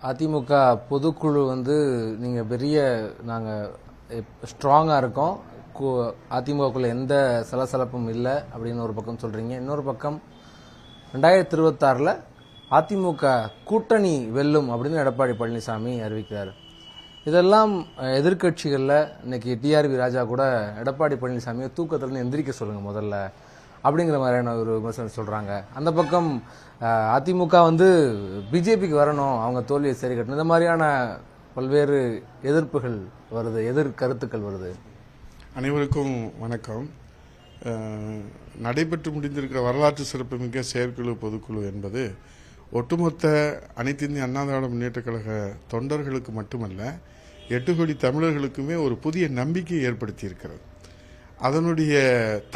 அதிமுக பொதுக்குழு வந்து நீங்கள் பெரிய நாங்கள் ஸ்ட்ராங்காக இருக்கோம், அதிமுகக்குள்ள எந்த சலசலப்பும் இல்லை அப்படின்னு ஒரு பக்கம் சொல்கிறீங்க. இன்னொரு பக்கம் 2026 அதிமுக கூட்டணி வெல்லும் அப்படின்னு எடப்பாடி பழனிசாமி அறிவிக்கிறார். இதெல்லாம் எதிர்கட்சிகளில் இன்னைக்கு டிஆர்பி ராஜா கூட எடப்பாடி பழனிசாமியை தூக்கத்திலிருந்து எந்திரிக்க சொல்லுங்க முதல்ல அப்படிங்கிற மாதிரியான ஒரு விமர்சனம் சொல்றாங்க. அந்த பக்கம் அதிமுக வந்து பிஜேபிக்கு வரணும், அவங்க தோல்வியை சரி கட்டணும், இந்த மாதிரியான பல்வேறு எதிர்ப்புகள் வருது, எதிர்கருத்துக்கள் வருது. அனைவருக்கும் வணக்கம். நடைபெற்று முடிந்திருக்கிற வரலாற்று சிறப்புமிக்க செயற்குழு பொதுக்குழு என்பது ஒட்டுமொத்த அனைத்து இந்திய அண்ணா திராவிட முன்னேற்றக் கழக தொண்டர்களுக்கு மட்டுமல்ல, 8 கோடி தமிழர்களுக்குமே ஒரு புதிய நம்பிக்கையை ஏற்படுத்தி இருக்கிறது. அதனுடைய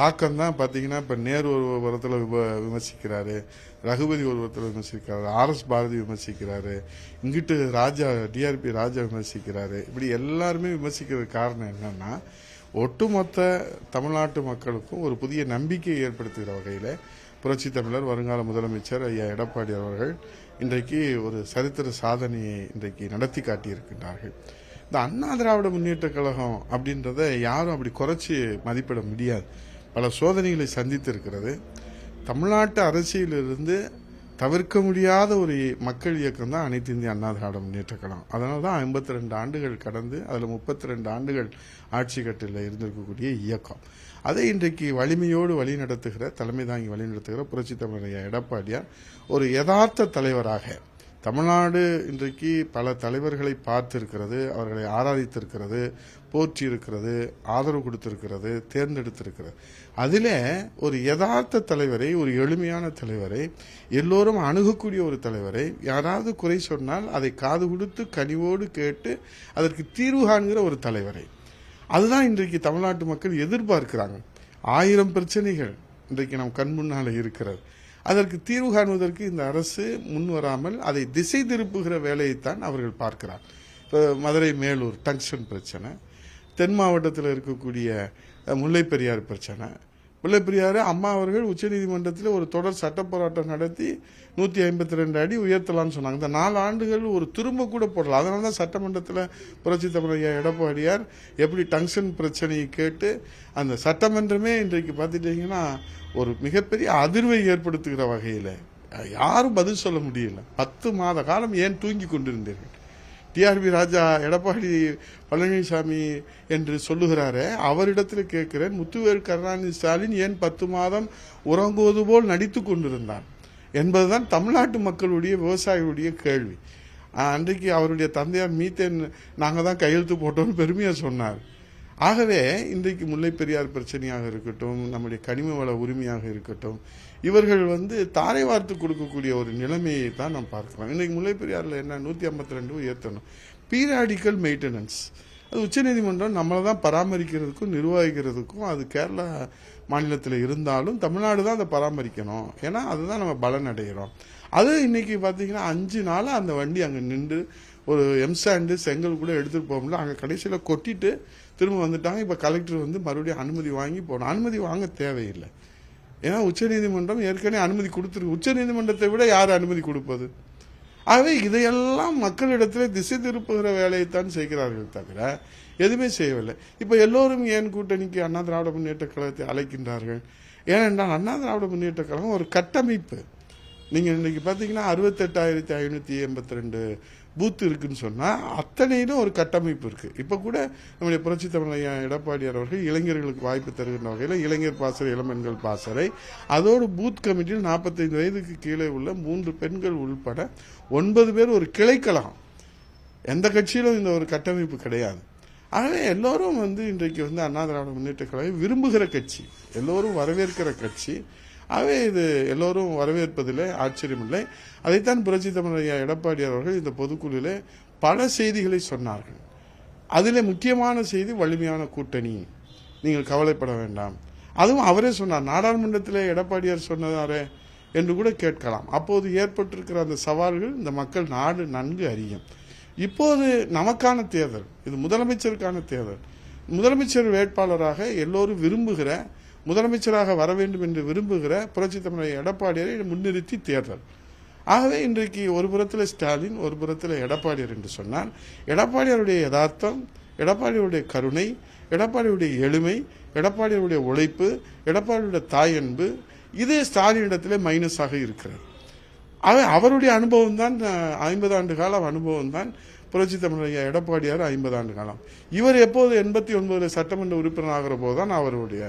தாக்கம் தான் பார்த்தீங்கன்னா, இப்போ நேரு ஒரு உரத்தில் விமர்சிக்கிறாரு, ரகுபதி ஒரு உரத்தில் விமர்சிக்கிறாரு, RS பாரதி விமர்சிக்கிறாரு, இங்கிட்டு ராஜா டிஆர்பி ராஜா விமர்சிக்கிறாரு. இப்படி எல்லாருமே விமர்சிக்கிறது காரணம் என்னன்னா, ஒட்டுமொத்த தமிழ்நாட்டு மக்களுக்கும் ஒரு புதிய நம்பிக்கையை ஏற்படுத்துகிற வகையில் புரட்சி தமிழர் வருங்கால முதலமைச்சர் ஐயா எடப்பாடி அவர்கள் இன்றைக்கு ஒரு சரித்திர சாதனையை இன்றைக்கு நடத்தி காட்டியிருக்கின்றார்கள். இந்த அண்ணா திராவிட முன்னேற்ற கழகம் அப்படின்றத யாரும் அப்படி குறைச்சி மதிப்பிட முடியாது. பல சோதனைகளை சந்தித்து இருக்கிறது. தமிழ்நாட்டு அரசியலிருந்து தவிர்க்க முடியாத ஒரு மக்கள் இயக்கம் தான் அனைத்து இந்திய அண்ணா திராவிட முன்னேற்ற கழகம். அதனால தான் 52 ஆண்டுகள் கடந்து அதில் 32 ஆண்டுகள் ஆட்சி கட்டில் இருந்திருக்கக்கூடிய இயக்கம். அதை இன்றைக்கு வலிமையோடு வழிநடத்துகிற, தலைமை தாங்கி வழிநடத்துகிற புரட்சி தமிழர் எடப்பாடியார் ஒரு யதார்த்த தலைவராக தமிழ்நாடு இன்றைக்கு பல தலைவர்களை பார்த்திருக்கிறது, அவர்களை ஆராதித்திருக்கிறது, போற்றி இருக்கிறது, ஆதரவு கொடுத்திருக்கிறது, தேர்ந்தெடுத்திருக்கிறது. அதில் ஒரு யதார்த்த தலைவரை, ஒரு எளிமையான தலைவரை, எல்லோரும் அணுகக்கூடிய ஒரு தலைவரை, யாராவது குறை சொன்னால் அதை காது கொடுத்து கனிவோடு கேட்டு அதற்கு தீர்வு காண்கிற ஒரு தலைவரை, அதுதான் இன்றைக்கு தமிழ்நாட்டு மக்கள் எதிர்பார்க்கிறாங்க. 1000 பிரச்சனைகள் இன்றைக்கு நம் கண் முன்னால் இருக்கிறது. அதற்கு தீர்வு காணுவதற்கு இந்த அரசு முன் வராமல் அதை திசை திருப்புகிற வேலையைத்தான் அவர்கள் பார்க்கிறார். இப்போ மதுரை மேலூர் டங்ஷன் பிரச்சனை, தென் மாவட்டத்தில் இருக்கக்கூடிய முல்லை பெரியார் பிரச்சனை. முல்லை பெரியாறு அம்மா அவர்கள் உச்சநீதிமன்றத்தில் ஒரு தொடர் சட்ட போராட்டம் நடத்தி 152 அடி உயர்த்தலாம்னு சொன்னாங்க. இந்த 4 ஆண்டுகள் ஒரு திரும்ப கூட போடல. அதனால தான் சட்டமன்றத்தில் புரட்சி தமிழர் எடப்பாடியார் எப்படி டங்ஷன் பிரச்சனையை கேட்டு அந்த சட்டமன்றமே இன்றைக்கு பார்த்துட்டீங்கன்னா ஒரு மிகப்பெரிய அதிர்வை ஏற்படுத்துகிற வகையில் யாரும் பதில் சொல்ல முடியல. 10 மாத காலம் ஏன் தூங்கி கொண்டிருந்தீர்கள்? டிஆர்பி ராஜா எடப்பாடி பழனிசாமி என்று சொல்லுகிறாரே, அவரிடத்தில் கேட்கிறேன், முத்துவேல் கருணாநிதி ஸ்டாலின் ஏன் 10 மாதம் உறங்குவது போல் நடித்து கொண்டிருந்தார் என்பதுதான் தமிழ்நாட்டு மக்களுடைய விவசாயிகளுடைய கேள்வி. அன்றைக்கு அவருடைய தந்தையார் மீத்தேன் நாங்கள் தான் கையெழுத்து போட்டோம்னு பெருமையாக சொன்னார். ஆகவே இன்றைக்கு முல்லை பெரியார் பிரச்சனையாக இருக்கட்டும், நம்முடைய கனிம வள உரிமையாக இருக்கட்டும், இவர்கள் தாரை வார்த்து கொடுக்கக்கூடிய ஒரு நிலைமையை தான் நாம் பார்க்கலாம். இன்றைக்கு முல்லை பெரியாரில் என்ன 152 உயர்த்தணும், பீரியாடிக்கல் மெயின்டெனன்ஸ். அது உச்சநீதிமன்றம் நம்மளை தான் பராமரிக்கிறதுக்கும் நிர்வகிக்கிறதுக்கும், அது கேரளா மாநிலத்தில் இருந்தாலும் தமிழ்நாடு தான் அதை பராமரிக்கணும். ஏன்னா அதுதான் நம்ம பலன் அடைகிறோம். அது இன்னைக்கு பார்த்தீங்கன்னா 5 நாளாக அந்த வண்டி அங்கே நின்று ஒரு எம்சாண்டு செங்கல் கூட எடுத்துகிட்டு போக முடியல. அங்கே கடைசியில் கொட்டிட்டு திரும்ப வந்துட்டாங்க. இப்போ கலெக்டர் மறுபடியும் அனுமதி வாங்கி போகணும். அனுமதி வாங்க தேவையில்லை. ஏன்னா உச்சநீதிமன்றம் ஏற்கனவே அனுமதி கொடுத்துருக்கு. உச்சநீதிமன்றத்தை விட யார் அனுமதி கொடுப்பது? ஆகவே இதையெல்லாம் மக்களிடத்தில் திசை திருப்புகிற வேலையைத்தான் செய்கிறார்கள் தவிர எதுவுமே செய்யவில்லை. இப்போ எல்லோரும் ஏன் கூட்டணிக்கு அண்ணா திராவிட முன்னேற்ற கழகத்தை அழைக்கின்றார்கள்? ஏனென்றால் அண்ணா திராவிட முன்னேற்ற கழகம் ஒரு கட்டமைப்பு. நீங்கள் இன்னைக்கு பார்த்தீங்கன்னா 68,582 பூத்து இருக்குன்னு சொன்னால் அத்தனையிலும் ஒரு கட்டமைப்பு இருக்குது. இப்போ கூட நம்முடைய புரட்சி தமிழர் எடப்பாடியார் அவர்கள் இளைஞர்களுக்கு வாய்ப்பு தருகின்ற வகையில் இளைஞர் பாசறை, இளம்பெண்கள் பாசறை, அதோடு பூத் கமிட்டியில் 45 வயதுக்கு கீழே உள்ள 3 பெண்கள் உள்பட 9 பேர் ஒரு கிளைக்கழகம். எந்த கட்சியிலும் இந்த ஒரு கட்டமைப்பு கிடையாது. ஆகவே எல்லோரும் இன்றைக்கு அண்ணா திராவிட முன்னேற்ற கழகம் விரும்புகிற கட்சி, எல்லோரும் வரவேற்கிற கட்சி. ஆகவே இது எல்லோரும் வரவேற்பதில் ஆச்சரியமில்லை. அதைத்தான் புரட்சி தமிழர் எடப்பாடியார் அவர்கள் இந்த பொதுக்குழுவிலே பல செய்திகளை சொன்னார்கள். அதில் முக்கியமான செய்தி வலிமையான கூட்டணி, நீங்கள் கவலைப்பட வேண்டாம். அதுவும் அவரே சொன்னார். நாடாளுமன்றத்தில் எடப்பாடியார் சொன்னதாரே என்று கூட கேட்கலாம். அப்போது ஏற்பட்டிருக்கிற அந்த சவால்கள் இந்த மக்கள் நாடு நன்கு அறியும். இப்போது நமக்கான தேர்தல், இது முதலமைச்சருக்கான தேர்தல். முதலமைச்சர் வேட்பாளராக எல்லோரும் விரும்புகிற, முதலமைச்சராக வர வேண்டும் என்று விரும்புகிற புரட்சி தமிழர் எடப்பாடியாரை முன்னிறுத்தி தேர்தல். ஆகவே இன்றைக்கு ஒரு புறத்தில் ஸ்டாலின், ஒரு புறத்தில் எடப்பாடியார் என்று சொன்னால், எடப்பாடியாருடைய யதார்த்தம், எடப்பாடியாருடைய கருணை, எடப்பாடியுடைய எளிமை, எடப்பாடியுடைய உழைப்பு, எடப்பாடியுடைய தாய் அன்பு, இது ஸ்டாலினிடத்திலே மைனஸாக இருக்கிறது. அவருடைய அனுபவம் தான் 50 ஆண்டு கால அனுபவம் தான் புரட்சி தமிழர் எடப்பாடியார் 50 ஆண்டு காலம். இவர் எப்போது 89 சட்டமன்ற உறுப்பினர் ஆகிற போதுதான் அவருடைய.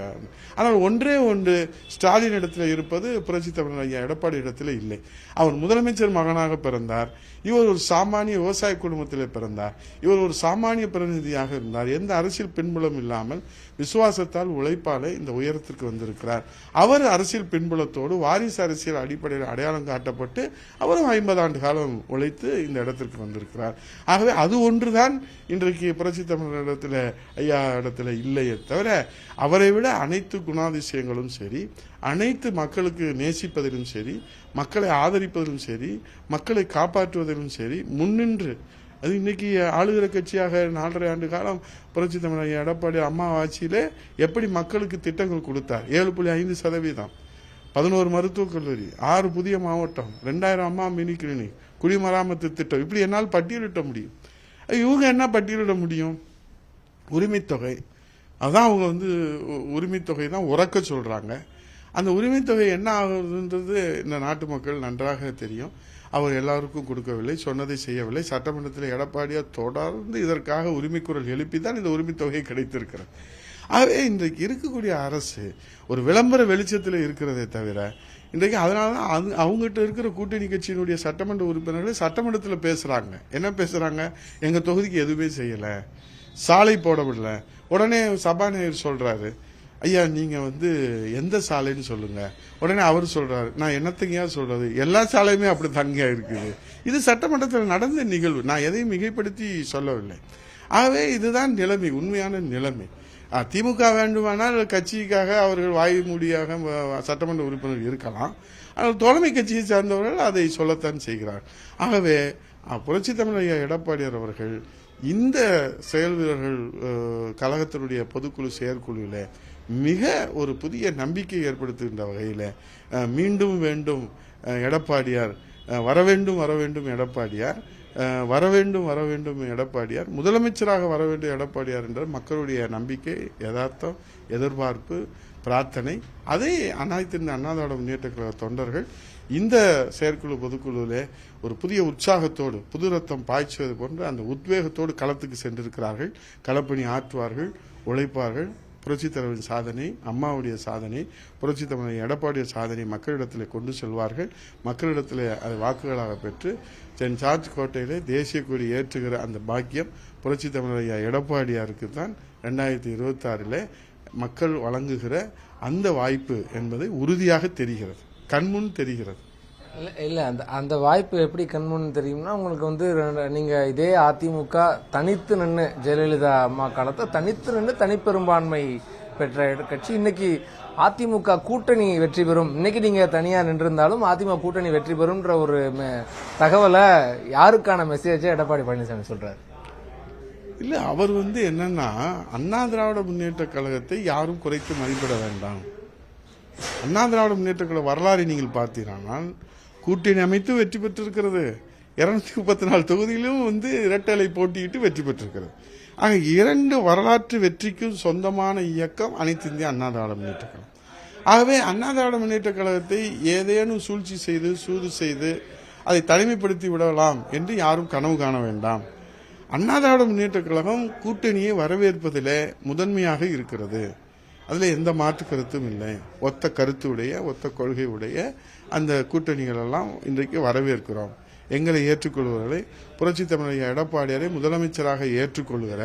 ஆனால் ஒன்றே ஒன்று ஸ்டாலின் இடத்துல இருப்பது புரட்சி தமிழர் எடப்பாடி இடத்துல இல்லை. அவர் முதலமைச்சர் மகனாக பிறந்தார். இவர் ஒரு சாமானிய விவசாய குடும்பத்திலே பிறந்தார். இவர் ஒரு சாமானிய பிரதிநிதியாக இருந்தார். எந்த அரசியல் பின்புலம் இல்லாமல் விசுவாசத்தால் உழைப்பாலே இந்த உயரத்திற்கு வந்திருக்கிறார். அவர் அரசியல் பின்புலத்தோடு வாரிசு அரசியல் அடிப்படையில் அடையாளம் காட்டப்பட்டு அவரும் 50 ஆண்டு காலம் உழைத்து இந்த இடத்திற்கு வந்திருக்கிறார். ஆகவே அது ஒன்றுதான் இன்றைக்கு புரட்சி தமிழர் இடத்துல ஐயா இடத்துல இல்லையே தவிர, அவரை விட அனைத்து குணாதிசயங்களும் சரி, அனைத்து மக்களுக்கு நேசிப்பதிலும் சரி, மக்களை ஆதரிப்பதிலும் சரி, மக்களை காப்பாற்றுவதிலும் சரி முன்னின்று, அது இன்னைக்கு ஆளுகிற கட்சியாக 4.5 ஆண்டு காலம் புரட்சி தமிழர் எடப்பாடி அம்மா ஆட்சியிலே எப்படி மக்களுக்கு திட்டங்கள் கொடுத்தார். 7.5%, 11 மருத்துவக் கல்லூரி, 6 புதிய மாவட்டம், 2000 அம்மா மினி கிளினிக், குடிமராமத்து திட்டம், இப்படி என்னால் பட்டியலிட்ட முடியும். இவங்க என்ன பட்டியலிட முடியும்? உரிமைத்தொகை. அதான் அவங்க உரிமைத்தொகை தான் உறக்க சொல்றாங்க. அந்த உரிமைத்தொகை என்ன ஆகுதுன்றது இந்த நாட்டு மக்கள் நன்றாக தெரியும். அவர் எல்லாருக்கும் கொடுக்கவில்லை, சொன்னதை செய்யவில்லை. சட்டமன்றத்தில் எடப்பாடியார் தொடர்ந்து இதற்காக உரிமை குரல் எழுப்பி தான் இந்த உரிமைத்தொகை கிடைத்திருக்கிறது. ஆகவே இன்றைக்கு இருக்கக்கூடிய அரசு ஒரு விளம்பர வெளிச்சத்தில் இருக்கிறதே தவிர, இன்றைக்கு அதனாலதான் அவங்ககிட்ட இருக்கிற கூட்டணி கட்சியினுடைய சட்டமன்ற உறுப்பினர்கள் சட்டமன்றத்தில் பேசுறாங்க. என்ன பேசுறாங்க? எங்க தொகுதிக்கு எதுவுமே செய்யல, சாலை போடவில்லை. உடனே சபாநாயகர் சொல்றாரு, ஐயா நீங்க எந்த சாலைன்னு சொல்லுங்க. உடனே அவர் சொல்றாரு, நான் என்னத்தையா சொல்றது, எல்லா சாலையுமே அப்படி தங்கியா இருக்குது. இது சட்டமன்றத்தில் நடந்த நிகழ்வு, நான் எதையும் மிகைப்படுத்தி சொல்லவில்லை. ஆகவே இதுதான் நிலைமை, உண்மையான நிலைமை. திமுக வேண்டுமானால் கட்சிக்காக அவர்கள் வாய் மூடியாக சட்டமன்ற உறுப்பினர் இருக்கலாம். ஆனால் தோழமை கட்சியை சார்ந்தவர்கள் அதை சொல்லத்தான் செய்கிறார். ஆகவே புரட்சி தமிழர் எடப்பாடியார் அவர்கள் இந்த செயல் வீரர்கள் கழகத்தினுடைய பொதுக்குழு செயற்குழுவில் மிக ஒரு புதிய நம்பிக்கை ஏற்படுத்துகின்ற வகையில் மீண்டும் வேண்டும் எடப்பாடியார், வரவேண்டும் வரவேண்டும் எடப்பாடியார், வரவேண்டும் வரவேண்டும் எடப்பாடியார், முதலமைச்சராக வரவேண்டும் எடப்பாடியார் என்ற மக்களுடைய நம்பிக்கை, யதார்த்தம், எதிர்பார்ப்பு, பிரார்த்தனை, அதை அனைத்து அண்ணா திராவிட முன்னேற்ற கழக தொண்டர்கள் இந்த செயற்குழு பொதுக்குழுவிலே ஒரு புதிய உற்சாகத்தோடு, புது ரத்தம் பாய்ச்சுவது போன்ற அந்த உத்வேகத்தோடு களத்துக்கு சென்றிருக்கிறார்கள். களப்பணி ஆற்றுவார்கள், உழைப்பார்கள். புரட்சித் தலைவரின் சாதனை, அம்மாவுடைய சாதனை, புரட்சி தமிழர் எடப்பாடிய சாதனை மக்களிடத்தில் கொண்டு செல்வார்கள். மக்களிடத்தில் அதை வாக்குகளாக பெற்று சென்ட் ஜார்ஜ் கோட்டையிலே தேசிய கொடி ஏற்றுகிற அந்த பாக்கியம் புரட்சி தமிழர் எடப்பாடியாருக்கு தான் 2026 மக்கள் வழங்குகிற அந்த வாய்ப்பு என்பதை உறுதியாக தெரிகிறது, கண்முன் தெரிகிறது. இல்ல அந்த வாய்ப்பு எப்படி கண்முன் தெரியும்னா, உங்களுக்கு நீங்க இதே அதிமுக தனித்து நின்று ஜெயலலிதா அம்மா காலத்தை தனித்து நின்று தனிப்பெரும்பான்மை பெற்ற கட்சி, இன்னைக்கு அதிமுக கூட்டணி வெற்றி பெறும், இன்னைக்கு நீங்க தனியா நின்றிருந்தாலும் அதிமுக கூட்டணி வெற்றி பெறும்ன்ற ஒரு தகவலை யாருக்கான மெசேஜை எடப்பாடி பழனிசாமி சொல்றாரு? இல்ல, அவர் என்னன்னா, அண்ணா திராவிட முன்னேற்ற கழகத்தை யாரும் குறைத்து மதிப்பிட வேண்டாம். அண்ணா திராவிட முன்னேற்ற கழக வரலாறு நீங்கள் பார்த்தீர்கள், கூட்டணி அமைத்து வெற்றி பெற்றிருக்கிறது. 234 தொகுதியிலும் இரட்டை போட்டியிட்டு வெற்றி பெற்றிருக்கிறது. ஆக 2 வரலாற்று வெற்றிக்கும் சொந்தமான இயக்கம் அனைத்து இந்திய அண்ணா திராவிட முன்னேற்ற கழகம். ஆகவே அண்ணா திராவிட முன்னேற்ற கழகத்தை ஏதேனும் சூழ்ச்சி செய்து, சூது செய்து அதை தனிமைப்படுத்தி விடலாம் என்று யாரும் கனவு காண வேண்டாம். அண்ணா திராவிட முன்னேற்ற கழகம் கூட்டணியை வரவேற்பதிலே முதன்மையாக இருக்கிறது. அதுல எந்த மாற்று கருத்தும் இல்லை. ஒத்த கருத்துடைய, ஒத்த கொள்கை உடைய அந்த கூட்டணிகள் எல்லாம் இன்றைக்கு வரவேற்கிறோம். எங்களை ஏற்றுக்கொள்வர்களை, புரட்சி தமிழர் எடப்பாடியாரை முதலமைச்சராக ஏற்றுக்கொள்கிற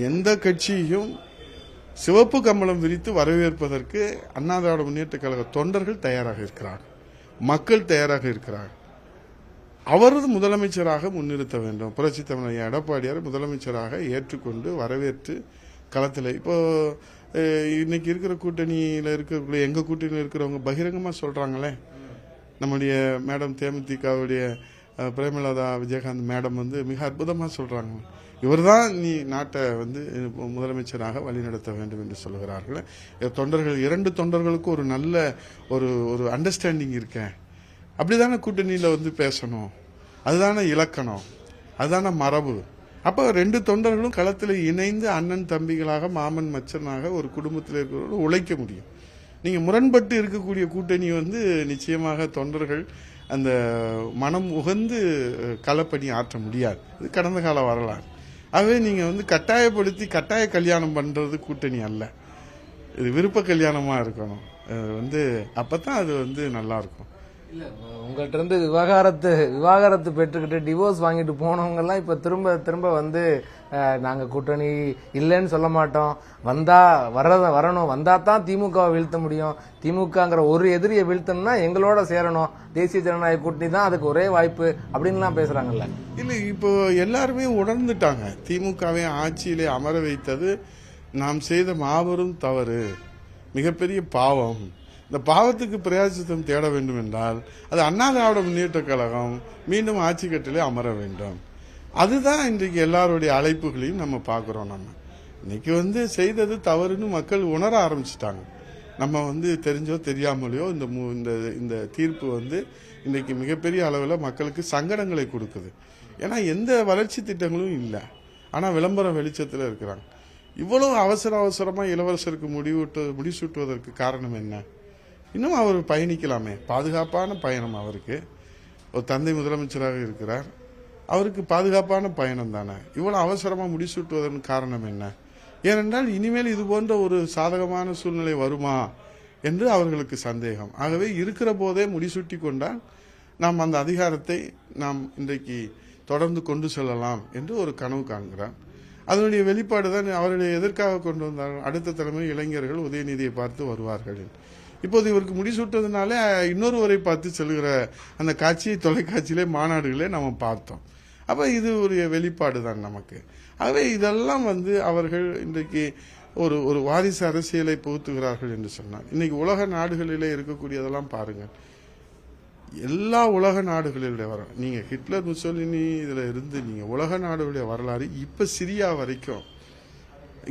எந்த கட்சியையும் சிவப்பு கம்பளம் விரித்து வரவேற்பதற்கு அண்ணா திராவிட முன்னேற்ற கழக தொண்டர்கள் தயாராக இருக்கிறார், மக்கள் தயாராக இருக்கிறார். அவரது முதலமைச்சராக முன்னிறுத்த வேண்டும். புரட்சி தமிழர் எடப்பாடியார் முதலமைச்சராக ஏற்றுக்கொண்டு வரவேற்று களத்தில் இப்போ இன்னைக்கு இருக்கிற கூட்டணியில இருக்கிற எங்க கூட்டணியில் இருக்கிறவங்க பகிரங்கமா சொல்றாங்களே, நம்முடைய மேடம் தேமுதிகவுடைய பிரேமலதா விஜயகாந்த் மேடம் மிக அற்புதமா சொல்றாங்க, இவர்தான் நீ நாட்டை முதலமைச்சராக வழிநடத்த வேண்டும் என்று சொல்கிறார்கள். தொண்டர்கள் 2 தொண்டர்களுக்கு ஒரு நல்ல ஒரு அண்டர்ஸ்டாண்டிங் இருக்கேன். அப்படிதானே கூட்டணியில் வந்து பேசணும், அதுதானே இலக்கணம், அதுதானே மரபு. அப்போ 2 தொண்டர்களும் களத்தில் இணைந்து அண்ணன் தம்பிகளாக மாமன் மச்சனாக ஒரு குடும்பத்தில் இருக்கிறவர்கள் உழைக்க முடியும். நீங்கள் முரண்பட்டு இருக்கக்கூடிய கூட்டணி வந்து நிச்சயமாக தொண்டர்கள் அந்த மனம் உகந்து களப்பணி ஆற்ற முடியாது. இது கடந்த கால வரலாறு. ஆகவே நீங்கள் வந்து கட்டாயப்படுத்தி கட்டாய கல்யாணம் பண்ணுறது கூட்டணி அல்ல, இது விருப்ப கல்யாணமாக இருக்கணும். வந்து அப்போ தான் அது வந்து நல்லாயிருக்கும். இல்ல உங்கள்கிட்ட இருந்து விவாகரத்து பெற்றுக்கிட்டு டிவோர்ஸ் வாங்கிட்டு போனவங்க எல்லாம் இப்ப திரும்ப திரும்ப வந்து நாங்க கூட்டணி இல்லைன்னு சொல்ல மாட்டோம், வந்தா வரணும், வந்தா தான் திமுகவை வீழ்த்த முடியும், திமுகங்கிற ஒரு எதிரியை வீழ்த்தணும்னா எங்களோட சேரணும், தேசிய ஜனநாயக கூட்டணி தான் அதுக்கு ஒரே வாய்ப்பு அப்படின்லாம் பேசுறாங்கல்ல. இல்லை, இப்போ எல்லாருமே உணர்ந்துட்டாங்க. திமுகவை ஆட்சியிலே அமர வைத்தது நாம் செய்த மாபெரும் தவறு, மிகப்பெரிய பாவம். இந்த பாவத்துக்கு பிரயாசித்தம் தேட வேண்டும் என்றால் அது அண்ணா திராவிட முன்னேற்ற கழகம் மீண்டும் ஆட்சி கட்டிலே அமர வேண்டும். அதுதான் இன்றைக்கு எல்லாருடைய அழைப்புகளையும் நம்ம பார்க்குறோம். நம்ம இன்னைக்கு வந்து செய்தது தவறுன்னு மக்கள் உணர ஆரம்பிச்சிட்டாங்க. நம்ம வந்து தெரிஞ்சோ தெரியாமலையோ இந்த தீர்ப்பு வந்து இன்றைக்கு மிகப்பெரிய அளவில் மக்களுக்கு சங்கடங்களை கொடுக்குது. ஏன்னா எந்த வளர்ச்சி திட்டங்களும் இல்லை, ஆனால் விளம்பரம் வெளிச்சத்தில் இருக்கிறாங்க. இவ்வளவு அவசரமாக இளவரசருக்கு முடிசூட்டுவதற்கு காரணம் என்ன? இன்னும் அவர் பயணிக்கலாமே, பாதுகாப்பான பயணம். அவருக்கு ஒரு தந்தை முதலமைச்சராக இருக்கிறார், அவருக்கு பாதுகாப்பான பயணம் தானே. இவ்வளவு அவசரமாக முடிசூட்டுவதன் காரணம் என்ன? ஏனென்றால் இனிமேல் இது போன்ற ஒரு சாதகமான சூழ்நிலை வருமா என்று அவர்களுக்கு சந்தேகம். ஆகவே இருக்கிற போதே முடிசூட்டி கொண்டால் நாம் அந்த அதிகாரத்தை நாம் இன்றைக்கு தொடர்ந்து கொண்டு செல்லலாம் என்று ஒரு கனவு காண்கிறார். அதனுடைய வெளிப்பாடு தான் அவருடைய எதற்காக கொண்டு வந்தார்கள். அடுத்த தலைமுறை இளைஞர்கள் உதயநிதியை பார்த்து வருவார்கள். இப்போது இவருக்கு முடிசூட்டதுனால இன்னொருவரை பார்த்து செல்கிற அந்த காட்சியை தொலைக்காட்சியிலே மாநாடுகளே நம்ம பார்த்தோம். அப்போ இது ஒரு வெளிப்பாடு தான் நமக்கு. ஆகவே இதெல்லாம் வந்து அவர்கள் இன்றைக்கு ஒரு வாரிசு அரசியலை புகுத்துகிறார்கள் என்று சொன்னார். இன்னைக்கு உலக நாடுகளிலே இருக்கக்கூடியதெல்லாம் பாருங்கள், எல்லா உலக நாடுகளிலுடைய வர நீங்க ஹிட்லர் முசோலினி இதுல இருந்து நீங்க உலக நாடுகளுடைய வரலாறு இப்ப சிரியா வரைக்கும்,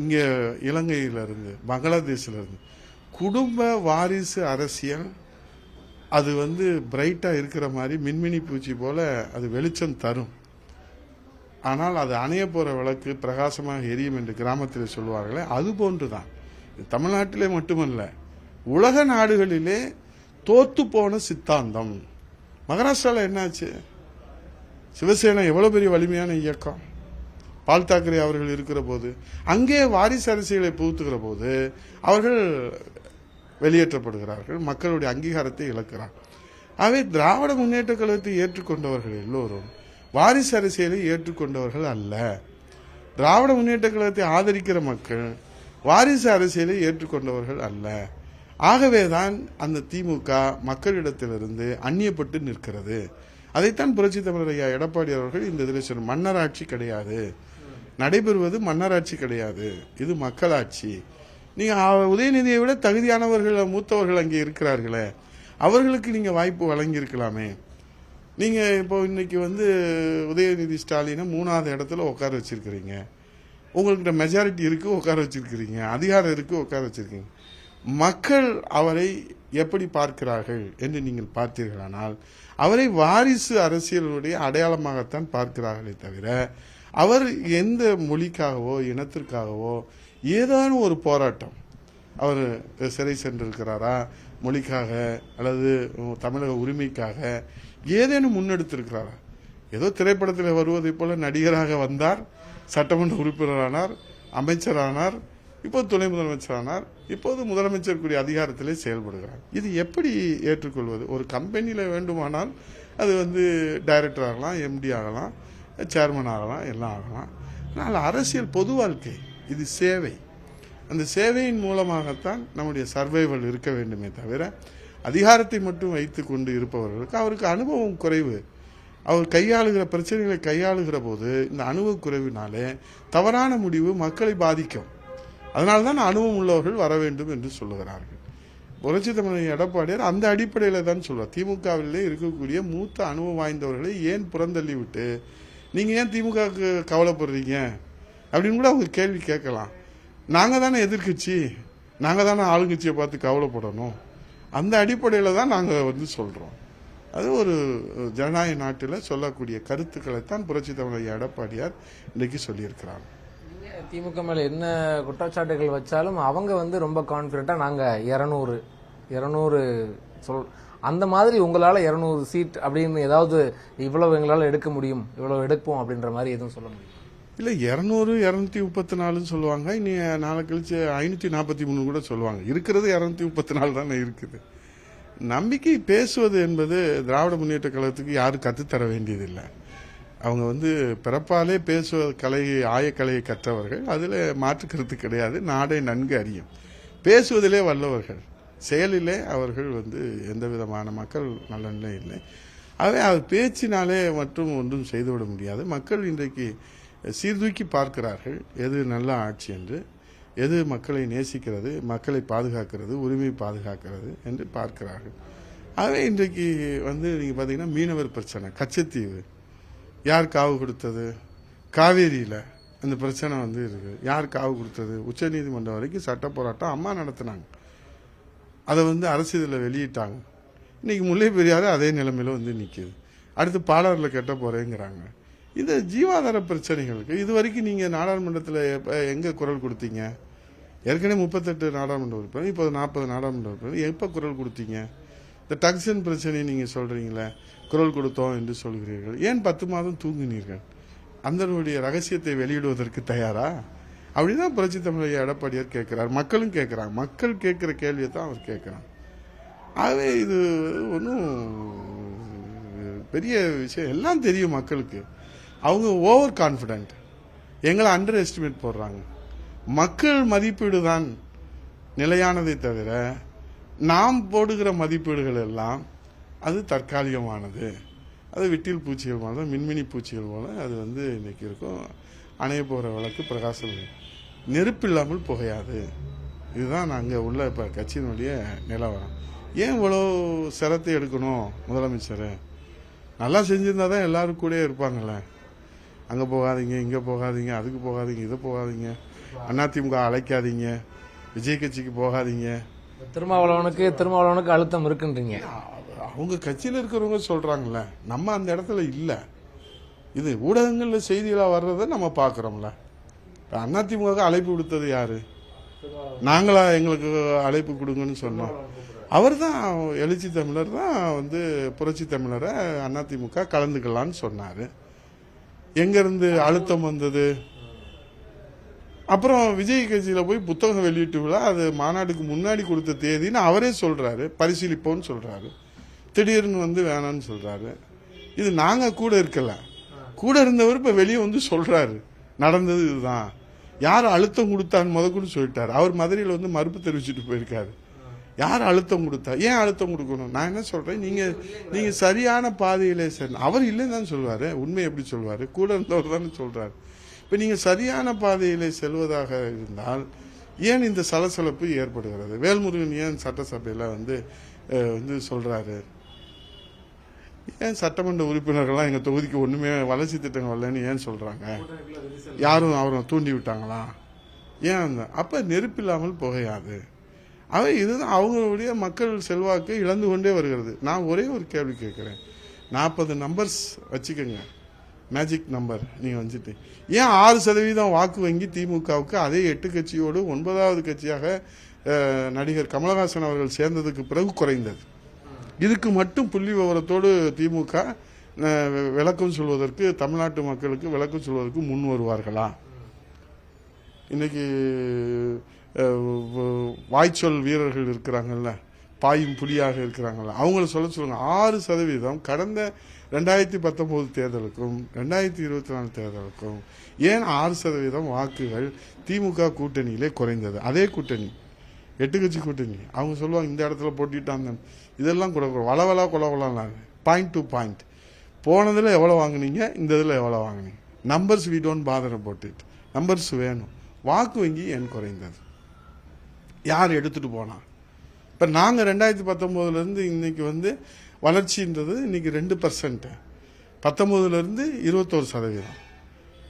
இங்க இலங்கையில இருந்து பங்களாதேஷ்ல இருந்து குடும்ப வாரிசு அரசியல் அது வந்து பிரைட்டா இருக்கிற மாதிரி மின்மினி பூச்சி போல அது வெளிச்சம் தரும். ஆனால் அது அணைய போற விளக்கு பிரகாசமாக எரியும் என்று கிராமத்தில் சொல்வார்களே, அது போன்றுதான் தமிழ்நாட்டிலே மட்டுமல்ல உலக நாடுகளிலே தோத்து போன சித்தாந்தம். மகாராஷ்டிராவில் என்னாச்சு? சிவசேனா எவ்வளவு பெரிய வலிமையான இயக்கம், பால் தாக்கரே அவர்கள் இருக்கிற போது அங்கே வாரிசு அரசியலை புகுத்துகிற போது அவர்கள் வெளியேற்றப்படுகிறார்கள், மக்களுடைய அங்கீகாரத்தை இழக்கிறார். ஆகவே திராவிட முன்னேற்ற கழகத்தை ஏற்றுக்கொண்டவர்கள் எல்லோரும் வாரிசு அரசியலை ஏற்றுக்கொண்டவர்கள் அல்ல. திராவிட முன்னேற்ற கழகத்தை ஆதரிக்கிற மக்கள் வாரிசு அரசியலை ஏற்றுக்கொண்டவர்கள் அல்ல. ஆகவேதான் அந்த திமுக மக்களிடத்திலிருந்து அந்நியப்பட்டு நிற்கிறது. அதைத்தான் புரட்சி தமிழர் ஐயா எடப்பாடி அவர்கள் இந்த இதில் சொன்ன மன்னராட்சி கிடையாது, நடைபெறுவது மன்னராட்சி கிடையாது, இது மக்களாட்சி. நீங்க உதயநிதியை விட தகுதியானவர்கள் மூத்தவர்கள் அங்கே இருக்கிறார்களே, அவர்களுக்கு நீங்க வாய்ப்பு வழங்கி இருக்கலாமே. நீங்க இப்போ இன்னைக்கு வந்து உதயநிதி ஸ்டாலினை 3வது இடத்துல உட்கார வச்சிருக்கிறீங்க, உங்கள்கிட்ட மெஜாரிட்டி இருக்கு உட்கார வச்சிருக்கிறீங்க, அதிகாரம் இருக்கு உட்கார வச்சிருக்கீங்க. மக்கள் அவரை எப்படி பார்க்கிறார்கள் என்று நீங்கள் பார்த்தீர்களானால் அவரை வாரிசு அரசியலுடைய அடையாளமாகத்தான் பார்க்கிறார்களே தவிர அவர் எந்த மொழிக்காகவோ இனத்திற்காகவோ ஏதானும் ஒரு போராட்டம், அவர் சிறை சென்றிருக்கிறாரா மொழிக்காக அல்லது தமிழக உரிமைக்காக ஏதேனும் முன்னெடுத்திருக்கிறாரா? ஏதோ திரைப்படத்தில் வருவதை போல நடிகராக வந்தார், சட்டமன்ற உறுப்பினரானார், அமைச்சரானார், இப்போது துணை முதலமைச்சரானார், இப்போது முதலமைச்சர் கூடிய அதிகாரத்திலே செயல்படுகிறார். இது எப்படி ஏற்றுக்கொள்வது? ஒரு கம்பெனியில் வேண்டுமானால் அது வந்து டைரக்டர் ஆகலாம், எம்டி ஆகலாம், சேர்மன் ஆகலாம், எல்லாம் ஆகலாம். ஆனால் அரசியல் பொது வாழ்க்கை, இது சேவை. அந்த சேவையின் மூலமாகத்தான் நம்முடைய சர்வைவல் இருக்க வேண்டுமே தவிர அதிகாரத்தை மட்டும் வைத்து கொண்டு இருப்பவர்களுக்கு அவருக்கு அனுபவம் குறைவு. அவர் கையாளுகிற பிரச்சனைகளை கையாளுகிற போது இந்த அனுபவ குறைவினாலே தவறான முடிவு மக்களை பாதிக்கும். அதனால்தான் அனுபவம் உள்ளவர்கள் வர வேண்டும் என்று சொல்லுகிறார்கள். புரட்சி தமிழர் எடப்பாடியார் அந்த அடிப்படையில் தான் சொல்றார். திமுகவிலே இருக்கக்கூடிய மூத்த அனுபவம் வாய்ந்தவர்களை ஏன் புறந்தள்ளி விட்டு நீங்க ஏன் திமுகவுக்கு கவலைப்படுறீங்க அப்படின்னு கூட அவங்க கேள்வி கேட்கலாம். நாங்க தானே எதிர்கட்சி, நாங்க தானே ஆளுங்கட்சியை பார்த்து கவலைப்படணும். அந்த அடிப்படையில் தான் நாங்க வந்து சொல்றோம். அது ஒரு ஜனநாயக நாட்டில் சொல்லக்கூடிய கருத்துக்களைத்தான் புரட்சி தமிழர் எடப்பாடியார் இன்றைக்கு சொல்லியிருக்கிறார். திமுக மேல என்ன குற்றச்சாட்டுகள் வச்சாலும் அவங்க வந்து ரொம்ப கான்பிடண்டா நாங்க 200 சொல் அந்த மாதிரி உங்களால 200 சீட் அப்படின்னு ஏதாவது இவ்வளவு எங்களால எடுக்க முடியும் இவ்வளவு எடுப்போம் அப்படின்ற மாதிரி எதுவும் சொல்ல முடியும்? இல்ல 200 234 சொல்லுவாங்க, இனி நாளை கழிச்சு 543 கூட சொல்லுவாங்க. இருக்கிறது 234 தானே இருக்குது. நம்பிக்கை பேசுவது என்பது திராவிட முன்னேற்ற கழகத்துக்கு யாரும் கற்றுத்தர வேண்டியதில்லை. அவங்க வந்து பிறப்பாலே பேசுவ கலை ஆயக்கலையை கற்றவர்கள், அதில் மாற்று கருத்து கிடையாது. நாடே நன்கு அறியும். பேசுவதிலே வல்லவர்கள், செயலிலே அவர்கள் வந்து எந்த விதமான மக்கள் நலனிலே இல்லை. ஆகவே அவர் பேச்சினாலே மட்டும் ஒன்றும் செய்துவிட முடியாது. மக்கள் இன்றைக்கு சீர்தூக்கி பார்க்கிறார்கள் எது நல்ல ஆட்சி என்று, எது மக்களை நேசிக்கிறது, மக்களை பாதுகாக்கிறது, உரிமையை பாதுகாக்கிறது என்று பார்க்கிறார்கள். ஆகவே இன்றைக்கு வந்து நீங்கள் பார்த்தீங்கன்னா மீனவர் பிரச்சனை, கச்சத்தீவு யார் காவு கொடுத்தது? காவேரியில் அந்த பிரச்சனை வந்து இருக்குது. யார் காவு கொடுத்தது? உச்சநீதிமன்றம் வரைக்கும் சட்ட போராட்டம் அம்மா நடத்தினாங்க. அதை வந்து அரசியலில் வெளியிட்டாங்க. இன்னைக்கு முல்லை பெரியாறு அதே நிலைமையில வந்து நிற்கிது. அடுத்து பாலாறில் கட்ட போறேங்கிறாங்க. இது ஜீவாதார பிரச்சனைகளுக்கு இது வரைக்கும் நீங்கள் நாடாளுமன்றத்தில் எங்கே குரல் கொடுத்தீங்க? ஏற்கனவே 38 நாடாளுமன்ற உறுப்பினர், இப்போ 40 நாடாளுமன்ற உறுப்பினர், எப்போ குரல் கொடுத்தீங்க? இந்த டக்ஸன் பிரச்சனையை நீங்கள் சொல்கிறீங்களே குரல் கொடுத்தோம் என்று சொல்கிறீர்கள். ஏன் 10 மாதம் தூங்கினீர்கள்? அந்தனுடைய ரகசியத்தை வெளியிடுவதற்கு தயாரா? அப்படிதான் புரட்சி தமிழர் எடப்பாடியார் கேட்கிறார். மக்களும் கேட்கிறாங்க. மக்கள் கேட்கிற கேள்வியை தான் அவர் கேட்கிறார். ஆகவே இது ஒன்றும் பெரிய விஷயம், எல்லாம் தெரியும் மக்களுக்கு. அவங்க ஓவர் கான்ஃபிடென்ட், எங்களை அண்டர் எஸ்டிமேட் போடுறாங்க. மக்கள் மதிப்பீடு தான் நிலையானதை தவிர நாம் போடுகிற மதிப்பீடுகள் எல்லாம் அது தற்காலிகமானது. அது விட்டில் பூச்சிகள் போல, மின்மினி பூச்சிகள் போல அது வந்து இன்னைக்கு இருக்கும். அணைய போகிற விளக்கு பிரகாசம் நெருப்பு இல்லாமல் புகையாது. இதுதான் நாங்கள் உள்ள இப்போ கட்சியினுடைய நிலவரம். ஏன் இவ்வளோ சிரத்தை எடுக்கணும்? முதலமைச்சர் நல்லா செஞ்சிருந்தா தான் எல்லாரும் கூட இருப்பாங்கல்ல. அங்கே போகாதீங்க, இங்கே போகாதீங்க, அதுக்கு போகாதீங்க, இதை போகாதீங்க, அதிமுக அழைக்காதீங்க, விஜய் கட்சிக்கு போகாதீங்க. திருமாவளவனுக்கு அழுத்தம் இருக்குன்றீங்க. அவங்க கட்சியில் இருக்கிறவங்க சொல்றாங்கல்ல, நம்ம அந்த இடத்துல இல்லை. இது ஊடகங்களில் செய்திகளாக வர்றதை நம்ம பார்க்குறோம்ல. அதிமுக அழைப்பு விடுத்தது யாரு? நாங்களா எங்களுக்கு அழைப்பு கொடுங்கன்னு சொன்னோம். அவர் தான் எழுச்சி தமிழர் தான் வந்து புரட்சி தமிழரை அதிமுக கலந்துக்கலான்னு சொன்னார். எங்கேருந்து அழுத்தம் வந்தது? அப்புறம் விஜய் கட்சியில் போய் புத்தகம் வெளியிட்டு விழா, அது மாநாட்டுக்கு முன்னாடி கொடுத்த தேதின்னு அவரே சொல்றாரு, பரிசீலிப்போன்னு சொல்றாரு. திடீர்னு வந்து வேணான்னு சொல்றாரு. இது நாங்கள் கூட இருக்கல, கூட இருந்தவர் இப்போ வெளியே வந்து சொல்றாரு நடந்தது இதுதான். யார் அழுத்தம் கொடுத்தான்னு முதற்கூட சொல்லிட்டாரு. அவர் மதுரையில் வந்து மறுப்பு தெரிவிச்சுட்டு போயிருக்காரு. யார் அழுத்தம் கொடுத்தா? ஏன் அழுத்தம் கொடுக்கணும்? நான் என்ன சொல்றேன், நீங்க சரியான பாதையிலே சரி. அவர் இல்லைன்னு தான் சொல்வாரு, உண்மை எப்படி சொல்வாரு? கூட இருந்தவர் தானே சொல்றாரு. இப்ப நீங்க சரியான பாதையிலே செல்வதாக இருந்தால் ஏன் இந்த சலசலப்பு ஏற்படுகிறது? வேல்முருகன் ஏன் சட்டசபையில வந்து சொல்றாரு, ஏன் சட்டமன்ற உறுப்பினர்கள்லாம் எங்க தொகுதிக்கு ஒண்ணுமே வளர்ச்சி திட்டங்கள் வரலன்னு ஏன் சொல்றாங்க? யாரும் அவரை தூண்டி விட்டாங்களா? ஏன்? அப்ப நெருப்பு இல்லாமல் புகையாது. அவை இதுதான் அவங்களுடைய மக்கள் செல்வாக்கு இழந்து கொண்டே வருகிறது. நான் ஒரே ஒரு கேள்வி கேட்கிறேன். 40 நம்பர்ஸ் வச்சுக்கோங்க, மேஜிக் நம்பர் நீங்க வச்சுட்டு, ஏன் 6% வாக்கு வங்கி திமுகவுக்கு அதே 8 கட்சியோடு 9வது கட்சியாக நடிகர் கமலஹாசன் அவர்கள் சேர்ந்ததுக்கு பிறகு குறைந்தது? இதுக்கு மட்டும் புள்ளி விவரத்தோடு திமுக விளக்கம் சொல்வதற்கு, தமிழ்நாட்டு மக்களுக்கு விளக்கம் சொல்வதற்கு முன் வருவார்களா? இன்னைக்கு வாய்ச்சொல் வீரர்கள் இருக்கிறாங்கல்ல, பாயும் புலியாக இருக்கிறாங்கல்ல, அவங்கள சொல்லுங்க. 6% கடந்த 2019 தேர்தலுக்கும் 2024 தேர்தலுக்கும் ஏன் 6% வாக்குகள் திமுக கூட்டணியிலே குறைந்தது? அதே கூட்டணி 8 கட்சி கூட்டணி. அவங்க சொல்லுவாங்க இந்த இடத்துல போட்டிட்டாங்க, இதெல்லாம் கூட வளவலா கொலவலாம், பாயிண்ட் டு பாயிண்ட். போனதுல எவ்வளவு வாங்கினீங்க, இந்த இதுல எவ்வளவு வாங்கினீங்க? Numbers we don't bother about it. Numbers வேணும். வாக்கு வங்கி ஏன் குறைந்தது? யார் எடுத்துட்டு போனா? இப்ப நாங்க 2019 இருந்து இன்னைக்கு வந்து வளர்ச்சின்றது இன்னைக்கு 2%, 19 இருந்து 21%.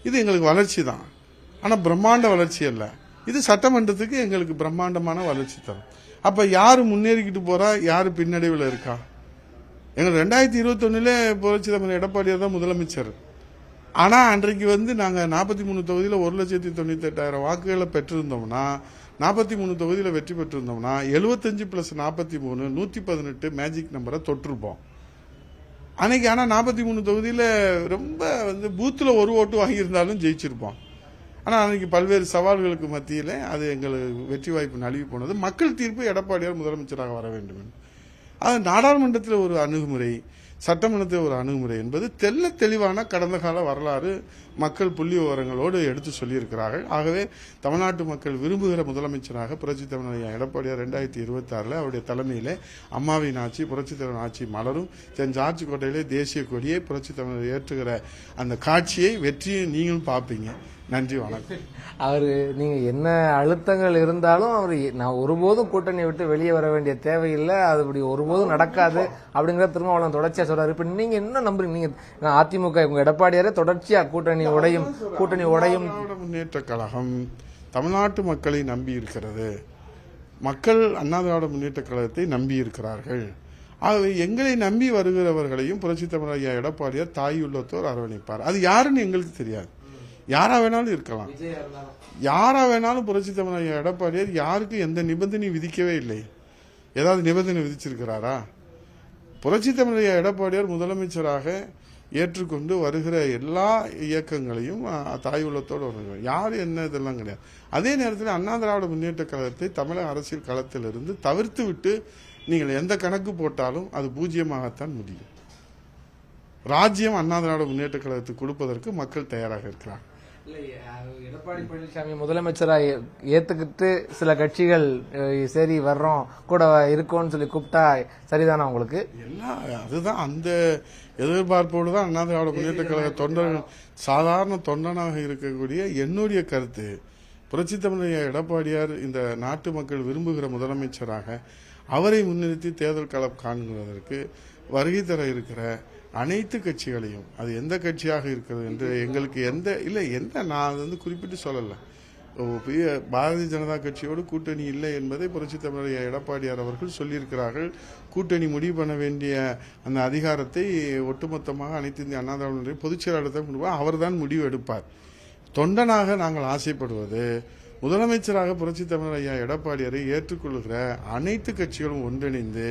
இது எங்களுக்கு வளர்ச்சி தான், ஆனா பிரம்மாண்ட வளர்ச்சி அல்ல. இது சட்டமன்றத்துக்கு எங்களுக்கு பிரம்மாண்டமான வளர்ச்சி தரும். அப்ப யாரு முன்னேறிக்கிட்டு போறா, யாரு பின்னடைவில் இருக்கா? எங்கள் 2021 புரட்சி தமிழர் எடப்பாடியார் தான் முதலமைச்சர். ஆனா அன்றைக்கு வந்து நாங்க 43 தொகுதியில 1,98,000 வாக்குகளை பெற்றிருந்தோம்னா, 43 தொகுதியில வெற்றி பெற்றிருந்தோம்னா 75 + 43 118 மேஜிக் நம்பரை தொட்டிருப்போம் அன்னைக்கு. ஆனா 43 தொகுதியில ரொம்ப வந்து பூத்துல ஒரு ஓட்டு வாங்கியிருந்தாலும் ஜெயிச்சிருப்போம். ஆனா அன்னைக்கு பல்வேறு சவால்களுக்கு மத்தியில அது எங்களுக்கு வெற்றி வாய்ப்பு நழுவி போனது. மக்கள் தீர்ப்பு எடப்பாடியார் முதலமைச்சராக வர வேண்டும். அது நாடாளுமன்றத்தில் ஒரு அணுகுமுறை, சட்டமன்றத்தில் ஒரு அணுகுமுறை என்பது தெளிவான கடந்த கால வரலாறு மக்கள் புள்ளி விவரங்களோடு எடுத்து சொல்லியிருக்கிறார்கள். ஆகவே தமிழ்நாட்டு மக்கள் விரும்புகிற முதலமைச்சராக புரட்சி தமிழர் எடப்பாடியார் 2026 அவருடைய தலைமையிலே அம்மாவின் ஆட்சி, புரட்சி தமிழர் ஆட்சி மலரும். சென் ஜார்ஜ் கோட்டையிலே தேசிய கொடியை புரட்சி தமிழர் ஏற்றுகிற அந்த காட்சியை, வெற்றியை நீங்களும் பார்ப்பீங்க. நன்றி, வணக்கம். அவரு நீங்க என்ன அழுத்தங்கள் இருந்தாலும் அவர் நான் ஒருபோதும் கூட்டணி விட்டு வெளியே வர வேண்டிய தேவையில்லை, அது இப்படி ஒருபோதும் நடக்காது அப்படிங்கிற திருமாவளவன் தொடர்ச்சியா சொல்றாரு. இப்ப நீங்க என்ன நம்புறீங்க? நீங்க அதிமுக உங்க எடப்பாடியாரே தொடர்ச்சியா கூட்டணி உடையும் முன்னேற்ற கழகம் தமிழ்நாட்டு மக்களை நம்பி இருக்கிறது. மக்கள் அண்ணா திராவிட முன்னேற்ற கழகத்தை நம்பி இருக்கிறார்கள். ஆகவே எங்களை நம்பி வருகிறவர்களையும் புரட்சி தமிழர் எடப்பாடியார் தாய் உள்ளத்தோர் அரவணைப்பார். அது யாருன்னு எங்களுக்கு தெரியாது, யாரா வேணாலும் இருக்கலாம், யாரா வேணாலும். புரட்சி தமிழர் எடப்பாடியார் யாருக்கு எந்த நிபந்தனையும் விதிக்கவே இல்லை. ஏதாவது நிபந்தனை விதிச்சிருக்கிறாரா? புரட்சி தமிழர் எடப்பாடியார் முதலமைச்சராக ஏற்றுக்கொண்டு வருகிற எல்லா இயக்கங்களையும் தாய் உள்ளத்தோடு வருகிறார். யார் என்ன இதெல்லாம் கிடையாது. அதே நேரத்தில் அண்ணா திராவிட முன்னேற்ற கழகத்தை தமிழக அரசியல் களத்திலிருந்து தவிர்த்து விட்டு நீங்கள் எந்த கணக்கு போட்டாலும் அது பூஜ்ஜியமாகத்தான் முடியும். ராஜ்யம் அண்ணா திராவிட முன்னேற்ற கழகத்துக்கு கொடுப்பதற்கு மக்கள் தயாராக இருக்கிறார். எடப்பாடி பழனிசாமி முதலமைச்சரா ஏத்துக்கிட்டு சில கட்சிகள் சரி வர்றோம் கூட இருக்கோம்னு சொல்லி கூப்பிட்டா சரிதானா உங்களுக்கு? எல்லாம் அதுதான் அந்த எதிர்பார்ப்போடு தான் அண்ணா திராவிட முன்னேற்ற கழக தொண்டர்கள், சாதாரண தொண்டனாக இருக்கக்கூடிய என்னுடைய கருத்து, புரட்சி தமிழர் எடப்பாடியார் இந்த நாட்டு மக்கள் விரும்புகிற முதலமைச்சராக அவரை முன்னிறுத்தி தேர்தல் களம் காண்கிறதற்கு வருகை தர இருக்கிற அனைத்து கட்சிகளையும், அது எந்த கட்சியாக இருக்கிறது என்று எங்களுக்கு எந்த நான் வந்து குறிப்பிட்டு சொல்லல. பாரதிய ஜனதா கட்சியோடு கூட்டணி இல்லை என்பதை புரட்சி தமிழர் எடப்பாடியார் அவர்கள் சொல்லியிருக்கிறார்கள். கூட்டணி முடிவு பண்ண வேண்டிய அந்த அதிகாரத்தை ஒட்டுமொத்தமாக அனைத்து இந்திய அண்ணா திராவிட பொதுச் செயலாளர் தான், அவர் தான் முடிவு எடுப்பார். தொண்டனாக நாங்கள் ஆசைப்படுவது முதலமைச்சராக புரட்சி தமிழர் எடப்பாடியாரை ஏற்றுக்கொள்கிற அனைத்து கட்சிகளும் ஒன்றிணைந்து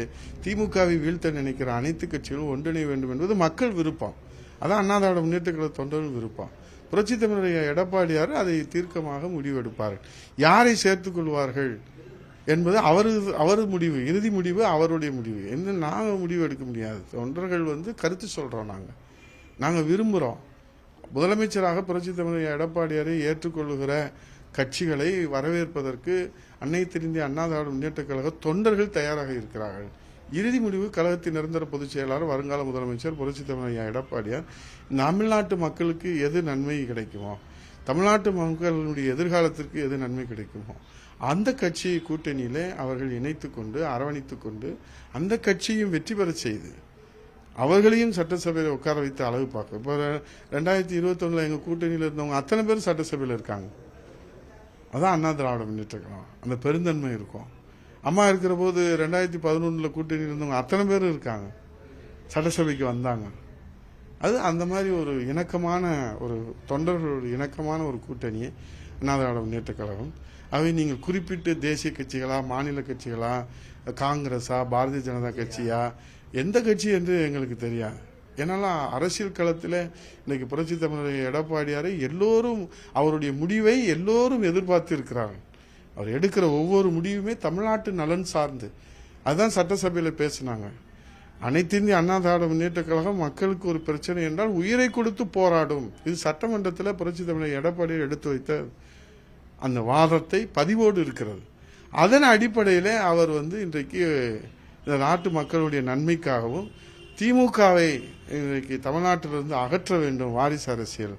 திமுகவை வீழ்த்த நினைக்கிற அனைத்து கட்சிகளும் ஒன்றிணைய வேண்டும் என்பது மக்கள் விருப்பம். அதான் அண்ணா திராவிட முன்னேற்ற கழக தொண்டர்கள் விருப்பம். புரட்சி தமிழர் எடப்பாடியார் அதை தீர்க்கமாக முடிவெடுப்பார்கள். யாரை சேர்த்துக் கொள்வார்கள் என்பது அவரது முடிவு, இறுதி முடிவு அவருடைய முடிவு. என்ன நாங்கள் முடிவு எடுக்க முடியாது. தொண்டர்கள் வந்து கருத்து சொல்றோம். நாங்கள் விரும்புகிறோம் முதலமைச்சராக புரட்சி தமிழர் எடப்பாடியாரை ஏற்றுக்கொள்ளுகிற கட்சிகளை வரவேற்பதற்கு அனைத்து இந்திய அண்ணா திராவிட முன்னேற்ற கழக தொண்டர்கள் தயாராக இருக்கிறார்கள். இறுதி முடிவு கழகத்தின் நிரந்தர பொதுச் செயலாளர் வருங்கால முதலமைச்சர் புரட்சி தமிழர் எடப்பாடியார். தமிழ்நாட்டு மக்களுக்கு எது நன்மை கிடைக்குமோ, தமிழ்நாட்டு மக்களுடைய எதிர்காலத்திற்கு எது நன்மை கிடைக்குமோ அந்த கட்சி கூட்டணியிலே அவர்கள் இணைத்துக் கொண்டு அரவணைத்துக் கொண்டு அந்த கட்சியும் வெற்றி பெற செய்து அவர்களையும் சட்டசபையில் உட்கார வைத்து அளவு பார்க்க. இப்போ 2021 எங்க கூட்டணியில் இருந்தவங்க அத்தனை பேரும் சட்டசபையில் இருக்காங்க. அதான் அண்ணா திராவிட முன்னேற்ற கழகம். அந்த பெருந்தன்மை இருக்கும். அம்மா இருக்கிற போது 2011 கூட்டணியில் இருந்தவங்க அத்தனை பேரும் இருக்காங்க, சட்டசபைக்கு வந்தாங்க. அது அந்த மாதிரி ஒரு இணக்கமான ஒரு தொண்டர்களோட இணக்கமான ஒரு கூட்டணியை அண்ணா திராவிட முன்னேற்ற கழகம். அவை நீங்கள் குறிப்பிட்டு தேசிய கட்சிகளா, மாநில கட்சிகளா, காங்கிரஸா, பாரதிய ஜனதா கட்சியா, எந்த கட்சி என்று எங்களுக்கு தெரியாது. ஏன்னா அரசியல் களத்தில் இன்னைக்கு புரட்சி தமிழர் எடப்பாடியாரை எல்லோரும் அவருடைய முடிவை எல்லோரும் எதிர்பார்த்து இருக்கிறார்கள். அவர் எடுக்கிற ஒவ்வொரு முடிவுமே தமிழ்நாட்டு நலன் சார்ந்து. அதுதான் சட்டசபையில் பேசினாங்க. அனைத்து இந்திய அண்ணா திராவிட முன்னேற்ற கழகம் மக்களுக்கு ஒரு பிரச்சனை என்றால் உயிரை கொடுத்து போராடும். இது சட்டமன்றத்தில் புரட்சி தமிழர் எடப்பாடியார் எடுத்து வைத்த அந்த வாதத்தை பதிவோடு இருக்கிறது. அதன் அடிப்படையில் அவர் இன்றைக்கு இந்த நாட்டு மக்களுடைய நன்மைக்காகவும் திமுகவை இன்றைக்கு தமிழ்நாட்டிலிருந்து அகற்ற வேண்டும், வாரிசு அரசியல்,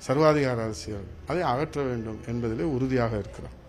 சர்வாதிகார அரசியல், அதை அகற்ற வேண்டும் என்பதிலே உறுதியாக இருக்கிறார்.